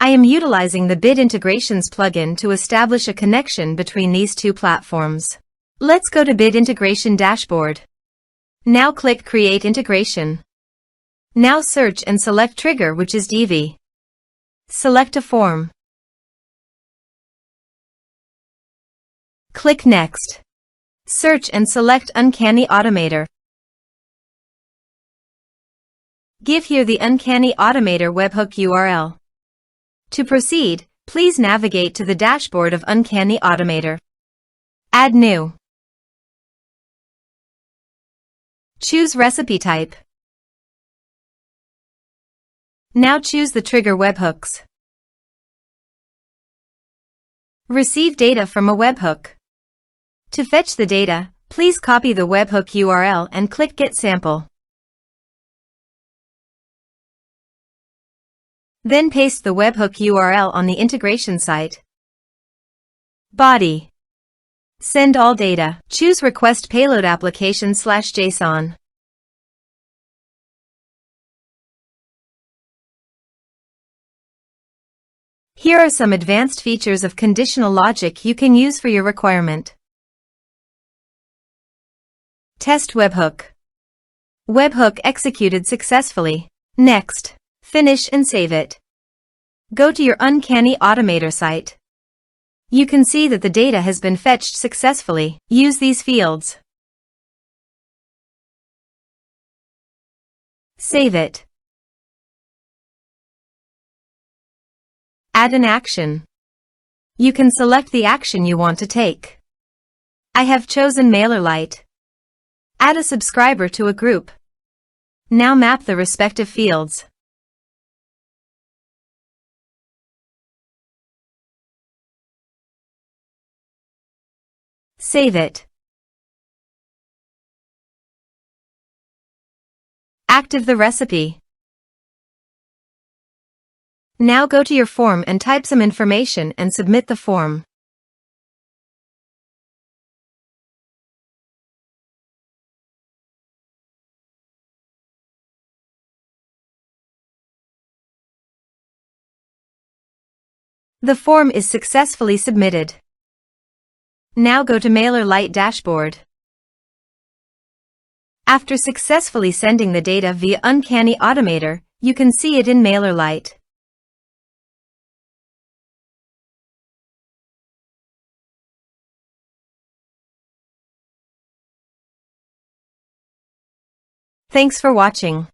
I am utilizing the Bit Integrations plugin to establish a connection between these two platforms. Let's go to Bit Integration Dashboard. Now click Create Integration. Now search and select Trigger, which is Divi. Select a form. Click Next. Search and select Uncanny Automator. Give here the Uncanny Automator webhook URL. To proceed, please navigate to the dashboard of Uncanny Automator. Add New. Choose Recipe Type. Now choose the trigger webhooks. Receive data from a webhook. To fetch the data, please copy the webhook URL and click Get Sample. Then paste the webhook URL on the integration site. Body. Send all data. Choose Request Payload Application/JSON. Here are some advanced features of conditional logic you can use for your requirement. Test webhook. Webhook executed successfully. Next. Finish and save it. Go to your Uncanny Automator site. You can see that the data has been fetched successfully. Use these fields. Save it. Add an action. You can select the action you want to take. I have chosen MailerLite. Add a subscriber to a group. Now map the respective fields. Save it. Active the recipe. Now go to your form and type some information and submit the form. The form is successfully submitted. Now go to MailerLite dashboard. After successfully sending the data via Uncanny Automator, you can see it in MailerLite. Thanks for watching.